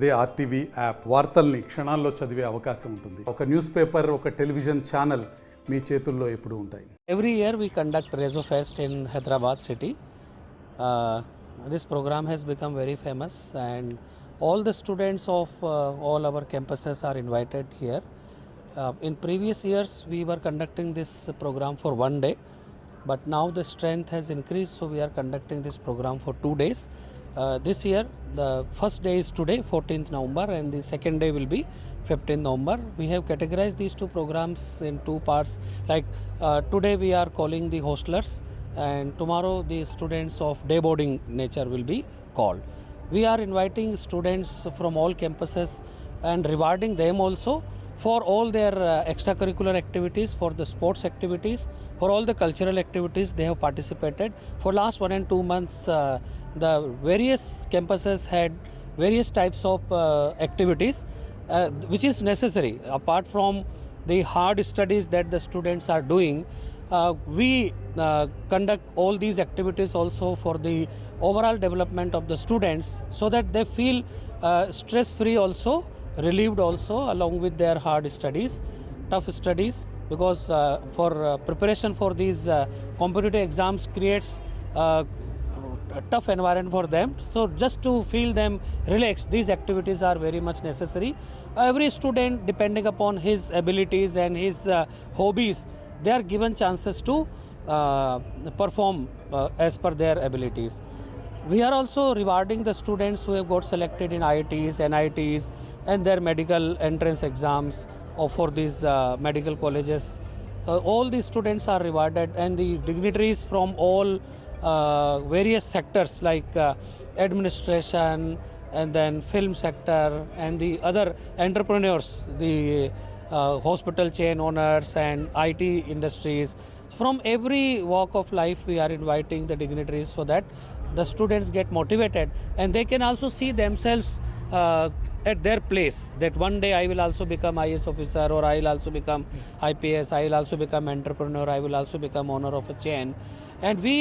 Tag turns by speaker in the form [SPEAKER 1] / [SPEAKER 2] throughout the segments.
[SPEAKER 1] అదే RTV app వార్తల్ని క్షణాల్లో చదివే అవకాశం ఉంటుంది. ఒక న్యూస్ పేపర్, ఒక టెలివిజన్ ఛానల్ మీ చేతుల్లో ఎప్పుడూ ఉంటాయి.
[SPEAKER 2] Every year we conduct Rezo Fest in Hyderabad city. This program has become very famous and all the students of all our campuses are invited here. In previous years we were conducting this program for one day, but now the strength has increased, so we are conducting this program for 2 days. This year the first day is today, 14th November, and the second day will be 15th November. We have categorized these two programs in two parts. Like today we are calling the hostlers, and tomorrow the students of day boarding nature will be called. We are inviting students from all campuses and rewarding them also for all their extracurricular activities, for the sports activities, for all the cultural activities they have participated. For last 1 and 2 months the various campuses had various types of activities which is necessary. Apart from the hard studies that the students are doing, we conduct all these activities also for the overall development of the students, so that they feel stress free also, relieved also, along with their hard studies, tough studies, because for preparation for these competitive exams creates a tough environment for them. So just to feel them relaxed, these activities are very much necessary. Every student, depending upon his abilities and his hobbies, they are given chances to perform as per their abilities. We are also rewarding the students who have got selected in IITs, NITs and their medical entrance exams or for these medical colleges. All these students are rewarded, and the dignitaries from all various sectors like administration and then film sector and the other entrepreneurs, the hospital chain owners and IT industries. From every walk of life we are inviting the dignitaries, so that the students get motivated and they can also see themselves at their place, that one day I will also become IAS officer, or I will also become IPS, I will also become entrepreneur, I will also become owner of a chain. And we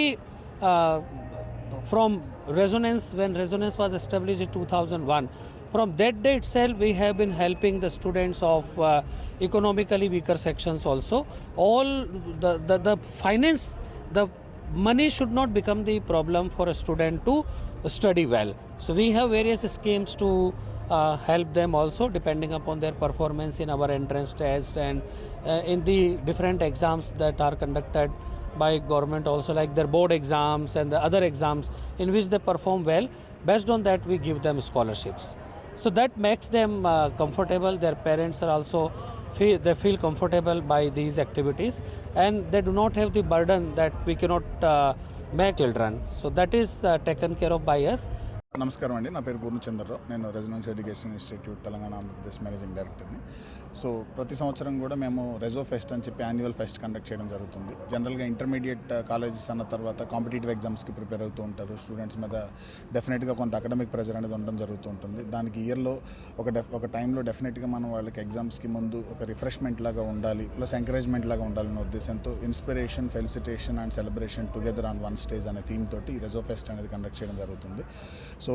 [SPEAKER 2] from Resonance, when Resonance was established in 2001, from that day itself we have been helping the students of economically weaker sections also. All the finance, the money should not become the problem for a student to study well. So we have various schemes to help them also, depending upon their performance in our entrance test and in the different exams that are conducted by government also, like their board exams and the other exams in which they perform well. Based on that we give them scholarships, so that makes them comfortable. Their parents are also feel comfortable by these activities, and they do not have the burden that we cannot make children. So that is taken care of by us.
[SPEAKER 3] నమస్కారం అండి, నా పేరు పూర్ణచంద్రరావు. నేను residence education institute Telangana Andhra Pradesh managing డైరెక్టర్ని. So ప్రతి సంవత్సరం కూడా మేము రెజో ఫెస్ట్ అని చెప్పి యాన్యువల్ ఫెస్ట్ కండక్ట్ చేయడం జరుగుతుంది. జనరల్గా ఇంటర్మీడియట్ కాలేజెస్ అన్న తర్వాత కాంపిటేటివ్ ఎగ్జామ్స్కి ప్రిపేర్ అవుతూ ఉంటారు. స్టూడెంట్స్ మీద డెఫినెట్గా కొంత అకాడమిక్ ప్రెజర్ అనేది ఉండడం జరుగుతూ ఉంటుంది. దానికి ఇయర్లో ఒక టైంలో డెఫినెట్గా మనం వాళ్ళకి ఎగ్జామ్స్కి ముందు ఒక రిఫ్రెష్మెంట్ లాగా ఉండాలి, ప్లస్ ఎంకరేజ్మెంట్ లాగా ఉండాలనే ఉద్దేశంతో inspiration, felicitation and celebration together on one stage అనే థీమ్ తోటి ఈ రెజో ఫెస్ట్ అనేది కండక్ట్ చేయడం జరుగుతుంది. సో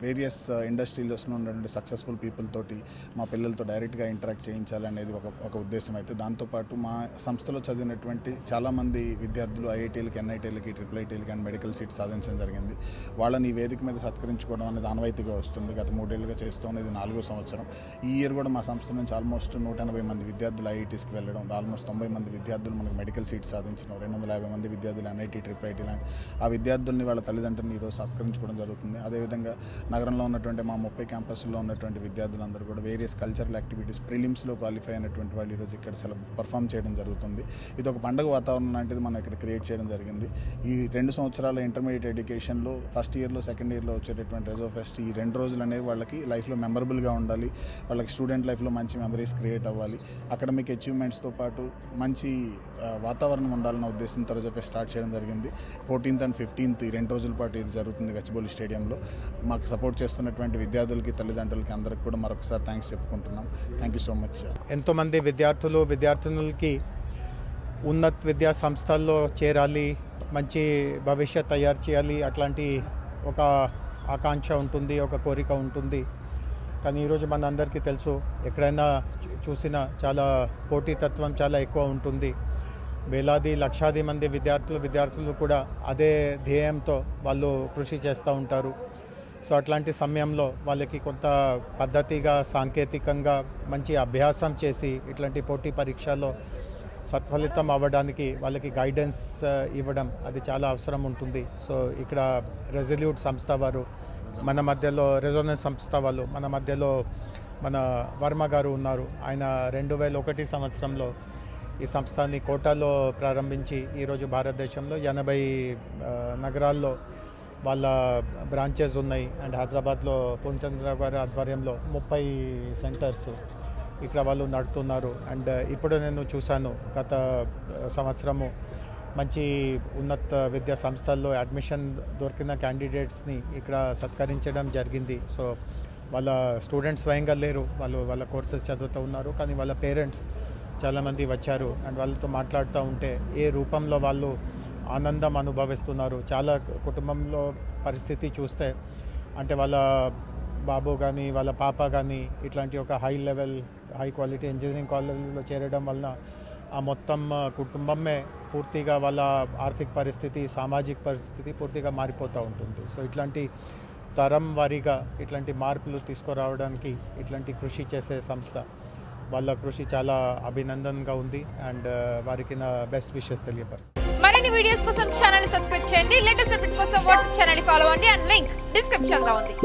[SPEAKER 3] వేరియస్ ఇండస్ట్రీస్లో ఉన్నటువంటి సక్సెస్ఫుల్ పీపుల్ తోటి మా పిల్లలతో డైరెక్ట్గా ఇంటరాక్ట్ చేయించాలనేది ఒక ఉద్దేశం అయితే, దాంతోపాటు మా సంస్థలో చదివినటువంటి చాలామంది విద్యార్థులు ఐఐటీలకి, ఎన్ఐటీలకి, ట్రిపుల్ అండ్ మెడికల్ సీట్స్ సాధించడం జరిగింది. వాళ్ళని ఈ వేదిక మీద సత్కరించుకోవడం అనేది ఆనవాయితీగా వస్తుంది. గత 3 ఏళ్ళుగా చేస్తూ ఉన్నది 4వ సంవత్సరం. ఈ ఇయర్ కూడా మా సంస్థ నుంచి ఆల్మోస్ట్ 180 మంది విద్యార్థులు ఐఐటీస్కి వెళ్ళడం, ఆల్మోస్ట్ 90 మంది విద్యార్థులు మనకు మెడికల్ సీట్స్ సాధించడం, 250 మంది విద్యార్థులు ఎన్ఐటీ, ట్రిపుల్ లాంటి ఆ విద్యార్థుల్ని వాళ్ళ తల్లిదండ్రులను ఈరోజు సత్కరించుకోవడం జరుగుతుంది. అదేవిధంగా నగరంలో ఉన్నటువంటి మా 30 క్యాంపస్లో ఉన్నటువంటి విద్యార్థులందరూ కూడా వేరియస్ కల్చరల్ యాక్టివిటీస్ ప్రిలిమ్స్లో క్వాలిఫై అయినటువంటి వాళ్ళు ఈరోజు ఇక్కడ పర్ఫామ్ చేయడం జరుగుతుంది. ఇది ఒక పండుగ వాతావరణం లాంటిది మనం ఇక్కడ క్రియేట్ చేయడం జరిగింది. ఈ 2 సంవత్సరాల ఇంటర్మీడియట్ ఎడ్యుకేషన్లో ఫస్ట్ ఇయర్లో, సెకండ్ ఇయర్లో వచ్చేటటువంటి రెజో ఫెస్ట్ ఈ 2 రోజులు అనేవి వాళ్ళకి లైఫ్లో మెమరబుల్గా ఉండాలి. వాళ్ళకి స్టూడెంట్ లైఫ్లో మంచి మెమరీస్ క్రియేట్ అవ్వాలి. అకాడమిక్ అచీవ్మెంట్స్తో పాటు మంచి వాతావరణం ఉండాలన్న ఉద్దేశంతో రెజో ఫెస్ట్ స్టార్ట్ చేయడం జరిగింది. 14th and 15th ఈ 2 రోజుల పాటు ఇది జరుగుతుంది గచ్చిబౌలి స్టేడియంలో. మాకు సపోర్ట్ చేస్తున్నటువంటి విద్యార్థులకి, తల్లిదండ్రులకి అందరికి కూడా మరొకసారి థ్యాంక్స్ చెప్పుకుంటున్నాం. Thank you so much.
[SPEAKER 4] ఎంతోమంది విద్యార్థులకి ఉన్నత విద్యా సంస్థల్లో చేరాలి, మంచి భవిష్యత్ తయారు చేయాలి, అట్లాంటి ఒక ఆకాంక్ష ఉంటుంది, ఒక కోరిక ఉంటుంది. కానీ ఈరోజు మన అందరికీ తెలుసు ఎక్కడైనా చూసినా చాలా పోటీతత్వం చాలా ఎక్కువ ఉంటుంది. వేలాది లక్షాది మంది విద్యార్థులు కూడా అదే ధ్యేయంతో వాళ్ళు కృషి చేస్తూ ఉంటారు. సో అట్లాంటి సమయంలో వాళ్ళకి కొంత పద్ధతిగా సాంకేతికంగా మంచి అభ్యాసం చేసి ఇట్లాంటి పోటీ పరీక్షల్లో సత్ఫలితం అవ్వడానికి వాళ్ళకి గైడెన్స్ ఇవ్వడం అది చాలా అవసరం ఉంటుంది. సో ఇక్కడ రెజల్యూట్ సంస్థ వారు మన మధ్యలో, రెజోనెన్స్ సంస్థ వాళ్ళు మన మధ్యలో మన వర్మ గారు ఉన్నారు. ఆయన 2001 సంవత్సరంలో ఈ సంస్థని కోటాలో ప్రారంభించి ఈరోజు భారతదేశంలో 80 నగరాల్లో వాళ్ళ బ్రాంచెస్ ఉన్నాయి. అండ్ హైదరాబాద్లో పూర్ణచంద్రరావు గారి ఆధ్వర్యంలో 30 సెంటర్స్ ఇక్కడ వాళ్ళు నడుపుతున్నారు. అండ్ ఇప్పుడు నేను చూశాను గత సంవత్సరము మంచి ఉన్నత విద్యా సంస్థల్లో అడ్మిషన్ దొరికిన క్యాండిడేట్స్ని ఇక్కడ సత్కరించడం జరిగింది. సో వాళ్ళ స్టూడెంట్స్ స్వయంగా లేరు, వాళ్ళ కోర్సెస్ చదువుతూ ఉన్నారు, కానీ వాళ్ళ పేరెంట్స్ చాలామంది వచ్చారు. అండ్ వాళ్ళతో మాట్లాడుతూ ఉంటే ఏ రూపంలో వాళ్ళు ఆనందం అనుభవిస్తున్నారు. చాలా కుటుంబంలో పరిస్థితి చూస్తే అంటే వాళ్ళ బాబు కానీ వాళ్ళ పాప కానీ ఇట్లాంటి ఒక హై క్వాలిటీ ఇంజనీరింగ్ కాలేజీలో చేరడం వలన ఆ మొత్తం కుటుంబమే పూర్తిగా వాళ్ళ ఆర్థిక పరిస్థితి, సామాజిక పరిస్థితి పూర్తిగా మారిపోతూ ఉంటుంది. సో ఇట్లాంటి తరం వారీగా ఇట్లాంటి మార్పులు తీసుకురావడానికి ఇట్లాంటి కృషి చేసే సంస్థ, వాళ్ళ కృషి చాలా అభినందనగా ఉంది. అండ్ వారికి నా బెస్ట్ విషెస్ తెలియపరుస్తాను.
[SPEAKER 5] మరిన్ని వీడియోస్ కోసం ఛానల్ ని సబ్స్క్రైబ్ చేయండి. లేటెస్ట్ అప్డేట్స్ కోసం వాట్సాప్ ఛానల్ ని ఫాలో అవ్వండి. అండ్ లింక్ డిస్క్రిప్షన్ లో ఉంది.